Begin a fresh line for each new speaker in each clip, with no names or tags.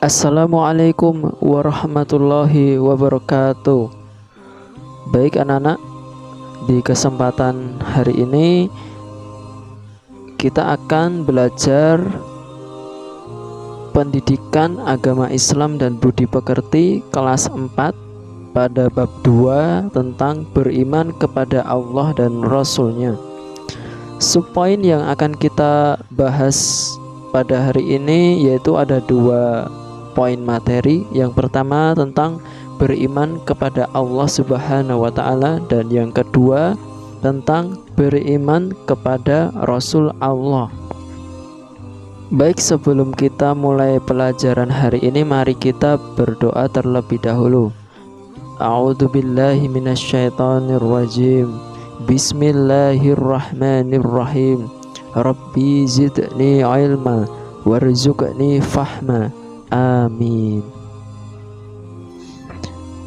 Assalamualaikum warahmatullahi wabarakatuh. Baik anak-anak, di kesempatan hari ini kita akan belajar pendidikan agama Islam dan budi pekerti kelas 4 pada bab 2 tentang beriman kepada Allah dan Rasul-Nya. Subpoin yang akan kita bahas pada hari ini yaitu ada 2 poin materi. Yang pertama tentang beriman kepada Allah Subhanahu wa Ta'ala, dan yang kedua tentang beriman kepada Rasul Allah. Baik, sebelum kita mulai pelajaran hari ini, mari kita berdoa terlebih dahulu. A'udzubillahi minasyaitonirrajim. Bismillahirrahmanirrahim. Rabbi zidni ilma warzuqni fahma. Amin.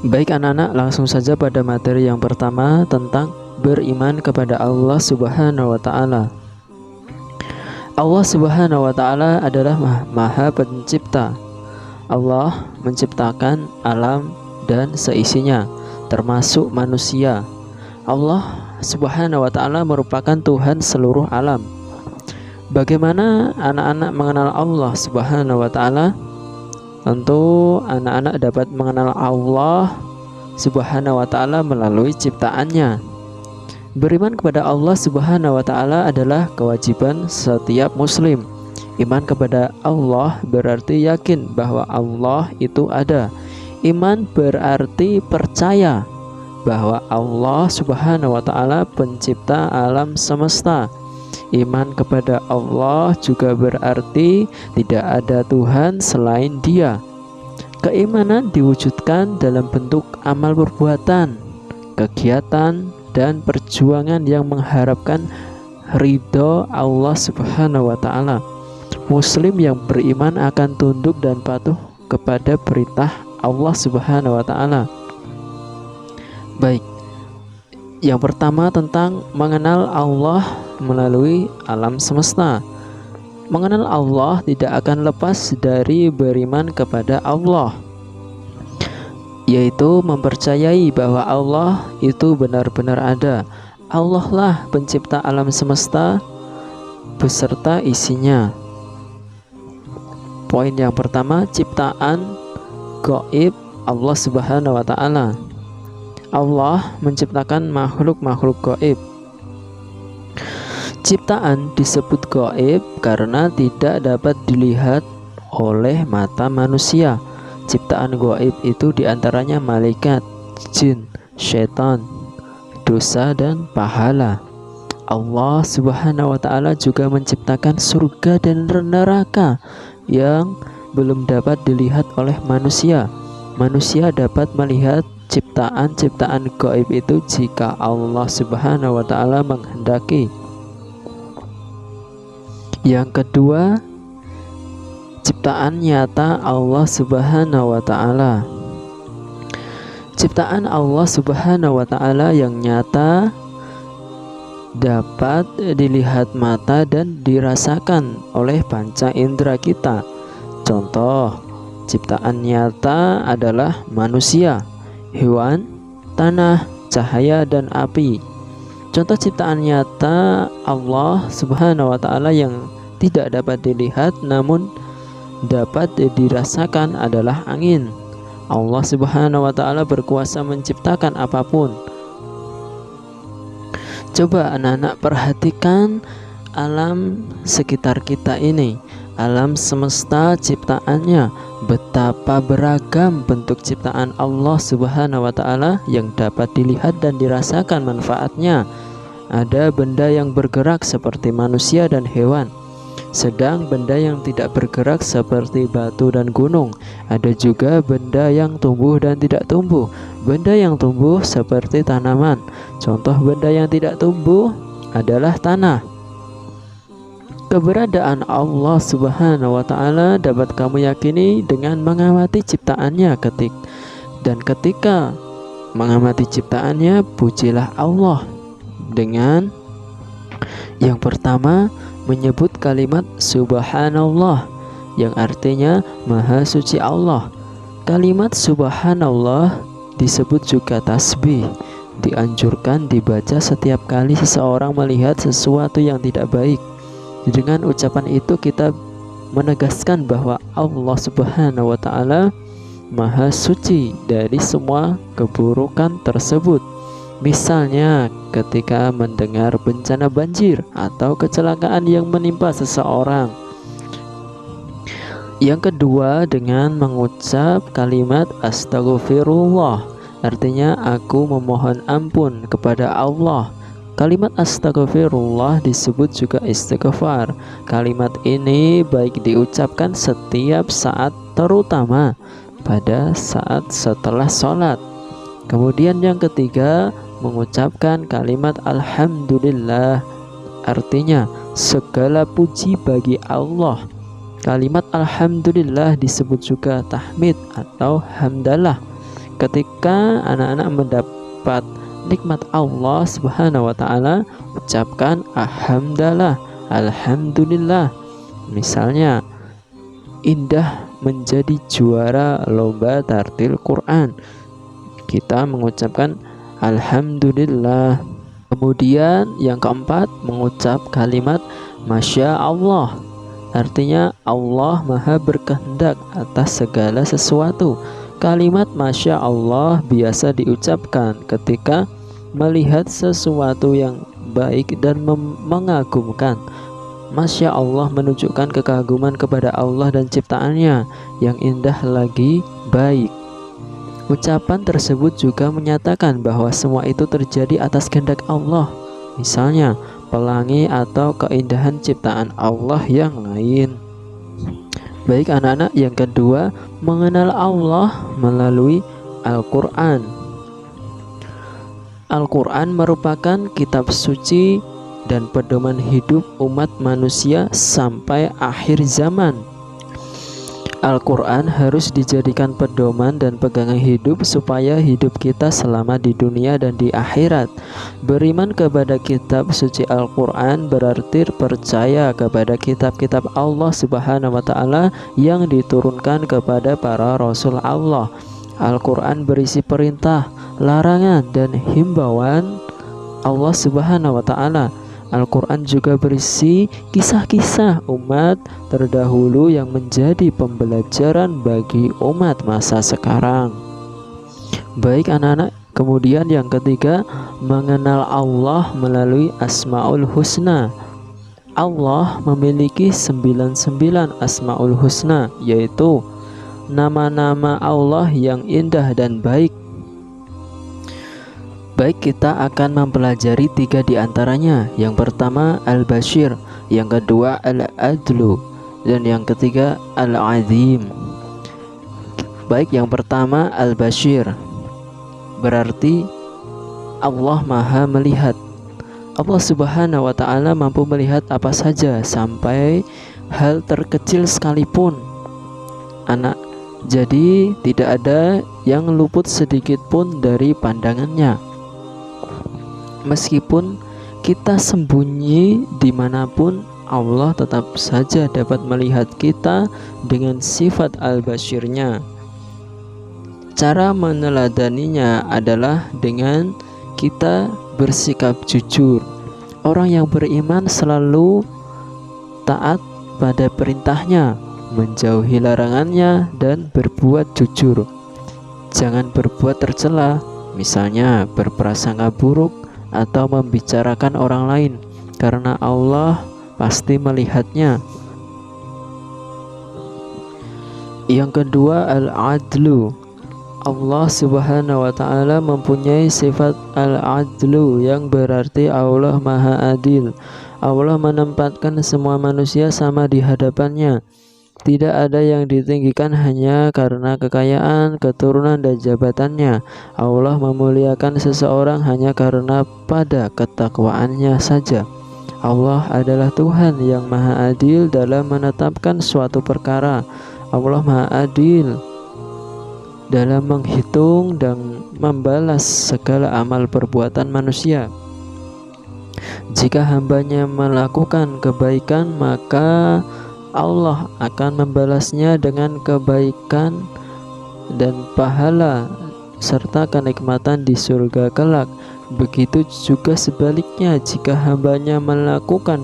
Baik anak-anak, langsung saja pada materi yang pertama tentang beriman kepada Allah Subhanahu wa Ta'ala. Allah Subhanahu wa Ta'ala adalah Maha Pencipta. Allah menciptakan alam dan seisinya, termasuk manusia. Allah Subhanahu wa Ta'ala merupakan Tuhan seluruh alam. Bagaimana anak-anak mengenal Allah Subhanahu wa Ta'ala? Tentu anak-anak dapat mengenal Allah Subhanahu wa Ta'ala melalui ciptaannya. Beriman kepada Allah Subhanahu wa Ta'ala adalah kewajiban setiap muslim. Iman kepada Allah berarti yakin bahwa Allah itu ada. Iman berarti percaya bahwa Allah Subhanahu wa Ta'ala pencipta alam semesta. Iman kepada Allah juga berarti tidak ada Tuhan selain Dia. Keimanan diwujudkan dalam bentuk amal perbuatan, kegiatan, dan perjuangan yang mengharapkan ridho Allah Subhanahu wa Ta'ala. Muslim yang beriman akan tunduk dan patuh kepada perintah Allah Subhanahu wa Ta'ala. Baik, yang pertama tentang mengenal Allah melalui alam semesta. Mengenal Allah tidak akan lepas dari beriman kepada Allah, yaitu mempercayai bahwa Allah itu benar-benar ada. Allah lah pencipta alam semesta beserta isinya. Poin yang pertama, ciptaan gaib Allah Subhanahu wa Ta'ala. Allah menciptakan makhluk-makhluk gaib. Ciptaan disebut gaib karena tidak dapat dilihat oleh mata manusia. Ciptaan gaib itu diantaranya malaikat, jin, syaitan, dosa, dan pahala. Allah Subhanahu wa Ta'ala juga menciptakan surga dan neraka yang belum dapat dilihat oleh manusia. Manusia dapat melihat ciptaan-ciptaan gaib itu jika Allah Subhanahu wa Ta'ala menghendaki. Yang kedua, ciptaan nyata Allah Subhanahu wa Ta'ala. Ciptaan Allah Subhanahu wa Ta'ala yang nyata dapat dilihat mata dan dirasakan oleh panca indera kita. Contoh ciptaan nyata adalah manusia, hewan, tanah, cahaya, dan api. Contoh ciptaan nyata Allah Subhanahu wa Ta'ala yang tidak dapat dilihat namun dapat dirasakan adalah angin. Allah Subhanahu wa Ta'ala berkuasa menciptakan apapun. Coba anak-anak perhatikan alam sekitar kita ini, alam semesta ciptaannya. Betapa beragam bentuk ciptaan Allah Subhanahu wa Ta'ala yang dapat dilihat dan dirasakan manfaatnya. Ada benda yang bergerak seperti manusia dan hewan, sedang benda yang tidak bergerak seperti batu dan gunung. Ada juga benda yang tumbuh dan tidak tumbuh. Benda yang tumbuh seperti tanaman. Contoh benda yang tidak tumbuh adalah tanah. Keberadaan Allah Subhanahu wa Ta'ala dapat kamu yakini dengan mengamati ciptaannya. Ketika mengamati ciptaannya, pujilah Allah dengan yang pertama menyebut kalimat subhanallah. yang artinya Maha Suci Allah. Kalimat Subhanallah disebut juga tasbih. Dianjurkan dibaca setiap kali seseorang melihat sesuatu yang tidak baik. Dengan ucapan itu kita menegaskan bahwa Allah Subhanahu wa Ta'ala Maha Suci dari semua keburukan tersebut. Misalnya ketika mendengar bencana banjir atau kecelakaan yang menimpa seseorang. Yang kedua, dengan mengucap kalimat Astaghfirullah, artinya aku memohon ampun kepada Allah. Kalimat Astaghfirullah disebut juga istighfar. Kalimat ini baik diucapkan setiap saat, terutama pada saat setelah sholat. Kemudian yang ketiga, mengucapkan kalimat Alhamdulillah, artinya segala puji bagi Allah. Kalimat Alhamdulillah disebut juga tahmid atau hamdalah. Ketika anak-anak mendapat nikmat Allah Subhanahu wa Ta'ala, ucapkan alhamdulillah, alhamdulillah. Misalnya, Indah menjadi juara lomba tartil Quran, kita mengucapkan alhamdulillah. Kemudian yang keempat, mengucap kalimat Masya Allah, artinya Allah Maha berkehendak atas segala sesuatu. Kalimat Masya Allah biasa diucapkan ketika melihat sesuatu yang baik dan mengagumkan. Masya Allah menunjukkan kekaguman kepada Allah dan ciptaannya yang indah lagi baik. Ucapan tersebut juga menyatakan bahwa semua itu terjadi atas kehendak Allah. Misalnya pelangi atau keindahan ciptaan Allah yang lain. Baik anak-anak, yang kedua, mengenal Allah melalui Al-Quran. Al-Quran merupakan kitab suci dan pedoman hidup umat manusia sampai akhir zaman. Al-Quran harus dijadikan pedoman dan pegangan hidup supaya hidup kita selama di dunia dan di akhirat. Beriman kepada kitab suci Al-Quran berarti percaya kepada kitab-kitab Allah Subhanahu wa Ta'ala yang diturunkan kepada para Rasul Allah. Al-Quran berisi perintah, larangan, dan himbauan Allah Subhanahu wa Ta'ala. Al-Quran juga berisi kisah-kisah umat terdahulu yang menjadi pembelajaran bagi umat masa sekarang. Baik anak-anak, kemudian yang ketiga, mengenal Allah melalui Asmaul Husna. Allah memiliki 99 Asmaul Husna, yaitu nama-nama Allah yang indah dan baik. Baik, kita akan mempelajari 3 di antaranya. Yang pertama Al-Bashir, yang kedua Al-Adlu, dan yang ketiga Al-Azim. Baik, yang pertama Al-Bashir berarti Allah Maha melihat. Allah Subhanahu wa Ta'ala mampu melihat apa saja sampai hal terkecil sekalipun. Anak, jadi tidak ada yang luput sedikit pun dari pandangannya. Meskipun kita sembunyi dimanapun, Allah tetap saja dapat melihat kita dengan sifat Al-Bashirnya. Cara meneladaninya adalah dengan kita bersikap jujur. Orang yang beriman selalu taat pada perintahnya, menjauhi larangannya, dan berbuat jujur. Jangan berbuat tercela, misalnya berprasangka buruk atau membicarakan orang lain, karena Allah pasti melihatnya. Yang kedua Al-Adlu. Allah Subhanahu wa Ta'ala mempunyai sifat Al-Adlu yang berarti Allah Maha Adil. Allah menempatkan semua manusia sama di hadapannya. Tidak ada yang ditinggikan hanya karena kekayaan, keturunan, dan jabatannya. Allah memuliakan seseorang hanya karena pada ketakwaannya saja. Allah adalah Tuhan yang Maha Adil dalam menetapkan suatu perkara. Allah Maha Adil dalam menghitung dan membalas segala amal perbuatan manusia. Jika hambanya melakukan kebaikan, maka Allah akan membalasnya dengan kebaikan dan pahala serta kenikmatan di surga kelak. Begitu juga sebaliknya, jika hambanya melakukan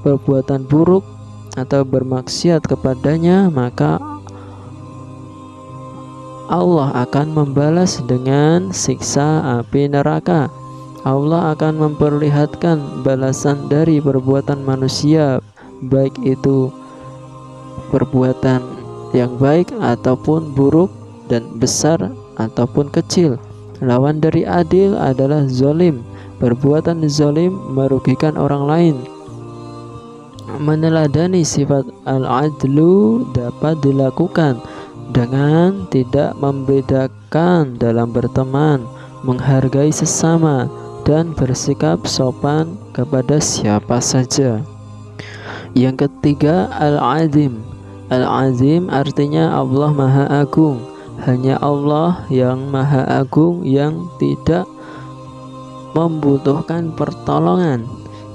perbuatan buruk atau bermaksiat kepadanya, maka Allah akan membalas dengan siksa api neraka. Allah akan memperlihatkan balasan dari perbuatan manusia, baik itu perbuatan yang baik ataupun buruk, dan besar ataupun kecil. Lawan dari adil adalah zalim. Perbuatan zalim merugikan orang lain. Meneladani sifat al-adlu dapat dilakukan dengan tidak membedakan dalam berteman, menghargai sesama, dan bersikap sopan kepada siapa saja. Yang ketiga, al-azim. Al-azim artinya Allah Maha Agung. Hanya Allah yang Maha Agung yang tidak membutuhkan pertolongan.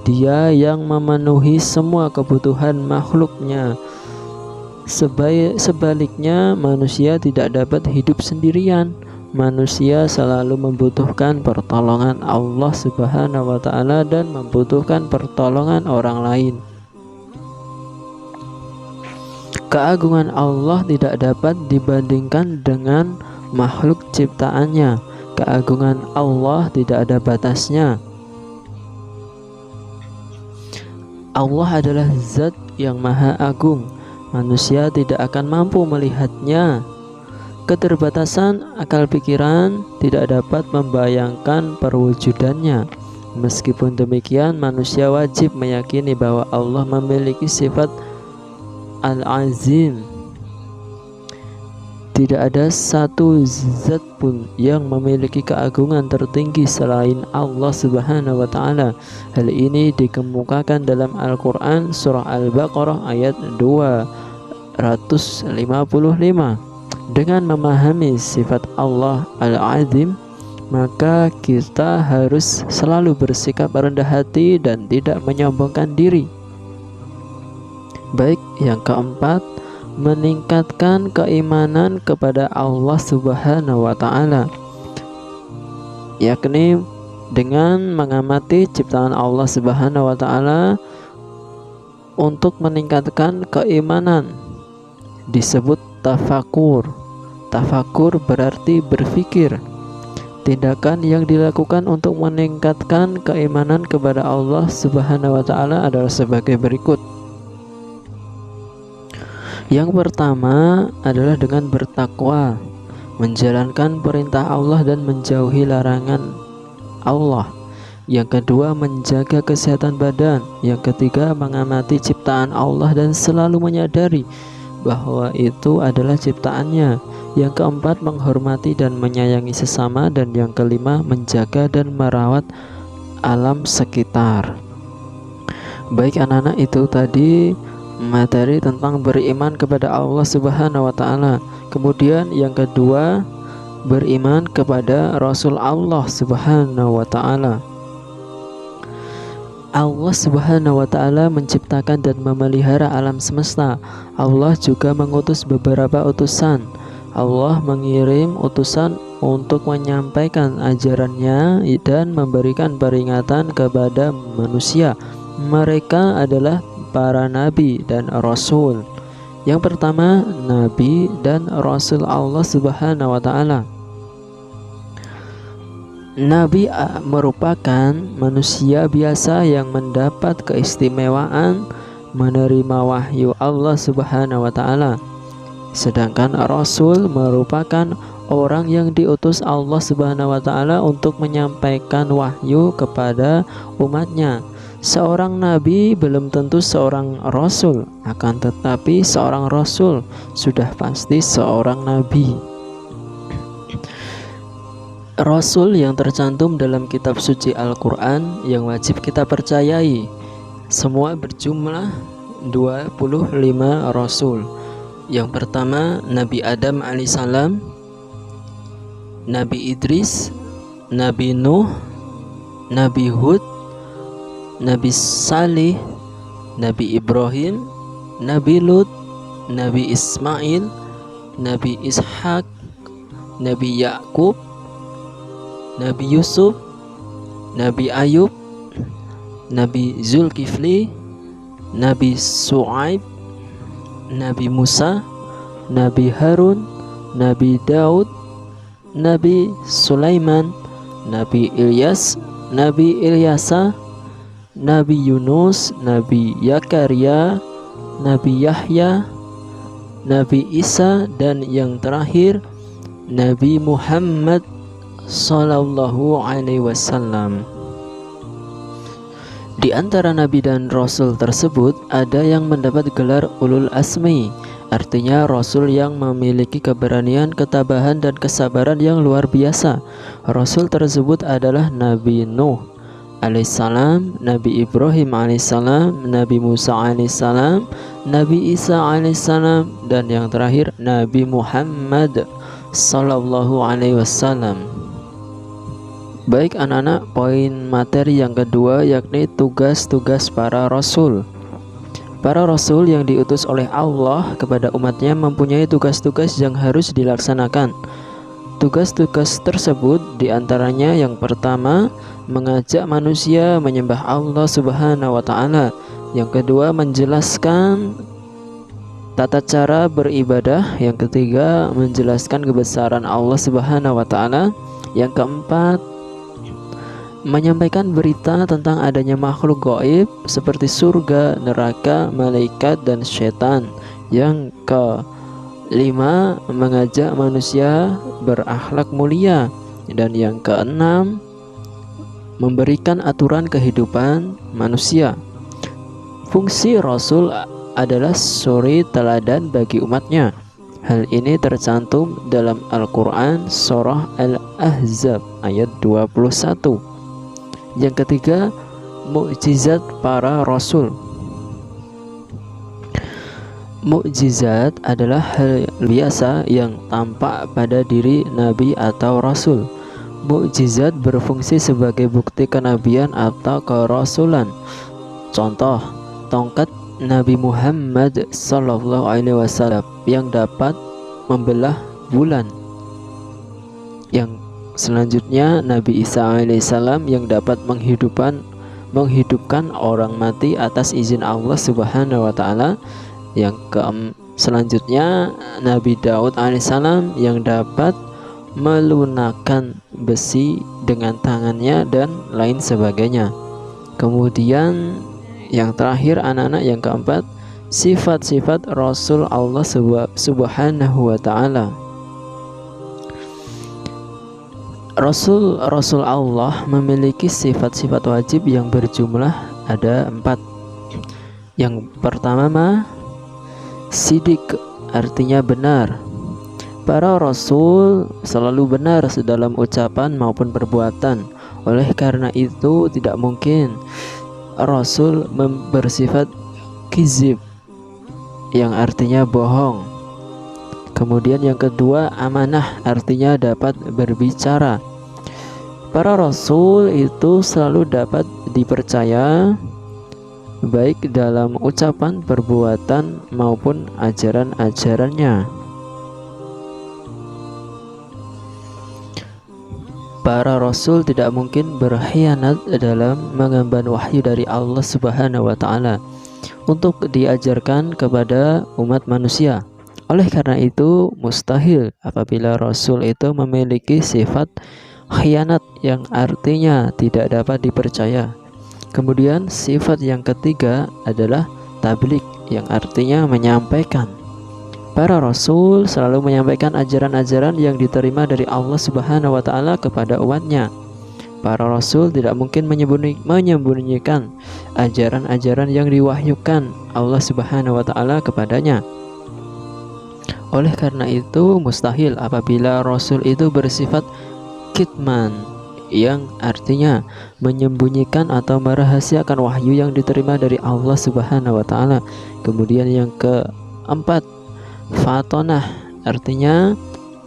Dia yang memenuhi semua kebutuhan makhluknya. Sebaliknya, manusia tidak dapat hidup sendirian. Manusia selalu membutuhkan pertolongan Allah Subhanahu wa Ta'ala dan membutuhkan pertolongan orang lain. Keagungan Allah tidak dapat dibandingkan dengan makhluk ciptaannya. Keagungan Allah tidak ada batasnya. Allah adalah zat yang maha agung. Manusia tidak akan mampu melihatnya. Keterbatasan akal pikiran tidak dapat membayangkan perwujudannya. Meskipun demikian, manusia wajib meyakini bahwa Allah memiliki sifat Al-Azim. Tidak ada satu zat pun yang memiliki keagungan tertinggi selain Allah Subhanahu wa Ta'ala. Hal ini dikemukakan dalam Al-Quran surah Al-Baqarah ayat 255. Dengan memahami sifat Allah Al-Azim, maka kita harus selalu bersikap rendah hati dan tidak menyombongkan diri. Baik, yang keempat, meningkatkan keimanan kepada Allah Subhanahu wa Ta'ala, yakni dengan mengamati ciptaan Allah Subhanahu wa Ta'ala untuk meningkatkan keimanan. Disebut tafakur. Tafakur berarti berpikir. Tindakan yang dilakukan untuk meningkatkan keimanan kepada Allah Subhanahu wa Ta'ala adalah sebagai berikut. Yang pertama adalah dengan bertakwa, menjalankan perintah Allah dan menjauhi larangan Allah. Yang kedua, menjaga kesehatan badan. Yang ketiga, mengamati ciptaan Allah dan selalu menyadari bahwa itu adalah ciptaannya. Yang keempat, menghormati dan menyayangi sesama. Dan yang kelima, menjaga dan merawat alam sekitar. Baik anak-anak, itu tadi materi tentang beriman kepada Allah Subhanahu wa Ta'ala. Kemudian yang kedua, beriman kepada Rasul Allah Subhanahu wa Ta'ala. Allah Subhanahu wa Ta'ala menciptakan dan memelihara alam semesta. Allah juga mengutus beberapa utusan. Allah mengirim utusan untuk menyampaikan ajarannya dan memberikan peringatan kepada manusia. Mereka adalah para nabi dan rasul. Yang pertama, nabi dan rasul Allah Subhanahu wa Ta'ala. Nabi merupakan manusia biasa yang mendapat keistimewaan menerima wahyu Allah Subhanahu wa Ta'ala. Sedangkan rasul merupakan orang yang diutus Allah Subhanahu wa Ta'ala untuk menyampaikan wahyu kepada umatnya. Seorang nabi belum tentu seorang rasul, akan tetapi seorang rasul sudah pasti seorang nabi. Rasul yang tercantum dalam kitab suci Al-Quran yang wajib kita percayai, semua berjumlah 25 rasul. Yang pertama, Nabi Adam alaihissalam, Nabi Idris, Nabi Nuh, Nabi Hud, Nabi Salih, Nabi Ibrahim, Nabi Lut, Nabi Ismail, Nabi Ishak, Nabi Yakub, Nabi Yusuf, Nabi Ayub, Nabi Zulkifli, Nabi Su'aib, Nabi Musa, Nabi Harun, Nabi Daud, Nabi Sulaiman, Nabi Ilyas, Nabi Ilyasa, Nabi Yunus, Nabi Yakaria, Nabi Yahya, Nabi Isa, dan yang terakhir Nabi Muhammad Sallallahu Alaihi Wasallam. Di antara nabi dan rasul tersebut ada yang mendapat gelar ulul asmi, artinya rasul yang memiliki keberanian, ketabahan, dan kesabaran yang luar biasa. Rasul tersebut adalah Nabi Nuh alaihissalam, Nabi Ibrahim alaihissalam, Nabi Musa alaihissalam, Nabi Isa alaihissalam, dan yang terakhir Nabi Muhammad Sallallahu Alaihi Wasallam. Baik anak-anak, poin materi yang kedua yakni tugas-tugas para rasul. Para rasul yang diutus oleh Allah kepada umatnya mempunyai tugas-tugas yang harus dilaksanakan. Tugas-tugas tersebut diantaranya yang pertama, mengajak manusia menyembah Allah Subhanahu wa Ta'ala. Yang kedua, menjelaskan tata cara beribadah. Yang ketiga, menjelaskan kebesaran Allah Subhanahu wa Ta'ala. Yang keempat, menyampaikan berita tentang adanya makhluk gaib seperti surga, neraka, malaikat, dan setan. Yang kelima, mengajak manusia berakhlak mulia. Dan yang keenam, memberikan aturan kehidupan manusia. Fungsi Rasul adalah suri teladan bagi umatnya. Hal ini tercantum dalam Al-Quran Surah Al-Ahzab ayat 21. Yang ketiga, mukjizat para rasul. Mukjizat adalah hal biasa yang tampak pada diri nabi atau rasul. Mukjizat berfungsi sebagai bukti kenabian atau kerasulan. Contoh, tongkat Nabi Muhammad Sallallahu Alaihi Wasallam yang dapat membelah bulan. Yang selanjutnya Nabi Isa alaihissalam yang dapat menghidupkan orang mati atas izin Allah Subhanahu wa Ta'ala. Yang selanjutnya Nabi Daud alaihissalam yang dapat melunakkan besi dengan tangannya dan lain sebagainya. Kemudian yang terakhir anak-anak, yang keempat, sifat-sifat Rasul Allah Subhanahu wa Ta'ala. Rasul Allah memiliki sifat-sifat wajib yang berjumlah ada 4. Yang pertama, sidik, artinya benar. Para rasul selalu benar dalam ucapan maupun perbuatan. Oleh karena itu tidak mungkin rasul bersifat kizib, yang artinya bohong. Kemudian yang kedua, amanah, artinya dapat berbicara. Para rasul itu selalu dapat dipercaya, baik dalam ucapan, perbuatan, maupun ajaran-ajarannya. Para rasul tidak mungkin berkhianat dalam mengemban wahyu dari Allah Subhanahu wa Ta'ala untuk diajarkan kepada umat manusia. Oleh karena itu mustahil apabila rasul itu memiliki sifat khianat, yang artinya tidak dapat dipercaya. Kemudian sifat yang ketiga adalah tabligh, yang artinya menyampaikan. Para rasul selalu menyampaikan ajaran-ajaran yang diterima dari Allah Subhanahu wa Ta'ala kepada umatnya. Para rasul tidak mungkin menyembunyikan ajaran-ajaran yang diwahyukan Allah Subhanahu wa Ta'ala kepadanya. Oleh karena itu mustahil apabila rasul itu bersifat kitman, yang artinya menyembunyikan atau merahasiakan wahyu yang diterima dari Allah Subhanahu wa Ta'ala. Kemudian yang keempat, fatonah, artinya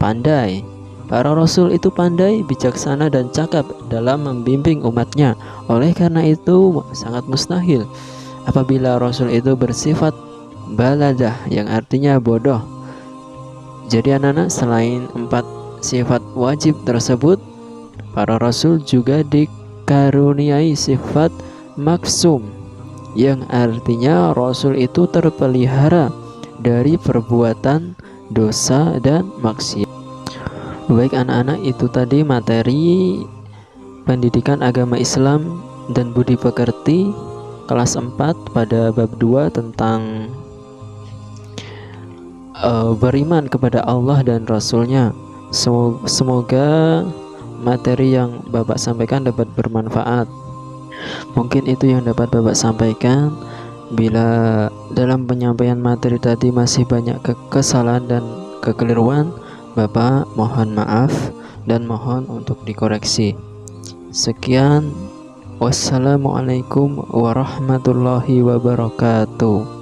pandai. Para rasul itu pandai, bijaksana, dan cakap dalam membimbing umatnya. Oleh karena itu sangat mustahil apabila rasul itu bersifat baladah yang artinya bodoh. Jadi anak-anak, selain 4 sifat wajib tersebut, para rasul juga dikaruniai sifat maksum, yang artinya rasul itu terpelihara dari perbuatan dosa dan maksiat. Baik anak-anak, itu tadi materi pendidikan agama Islam dan budi pekerti kelas 4 pada bab 2 tentang beriman kepada Allah dan Rasulnya. Semoga materi yang Bapak sampaikan dapat bermanfaat. Mungkin itu yang dapat Bapak sampaikan. Bila dalam penyampaian materi tadi masih banyak kesalahan dan kekeliruan, Bapak mohon maaf dan mohon untuk dikoreksi. Sekian, wassalamualaikum warahmatullahi wabarakatuh.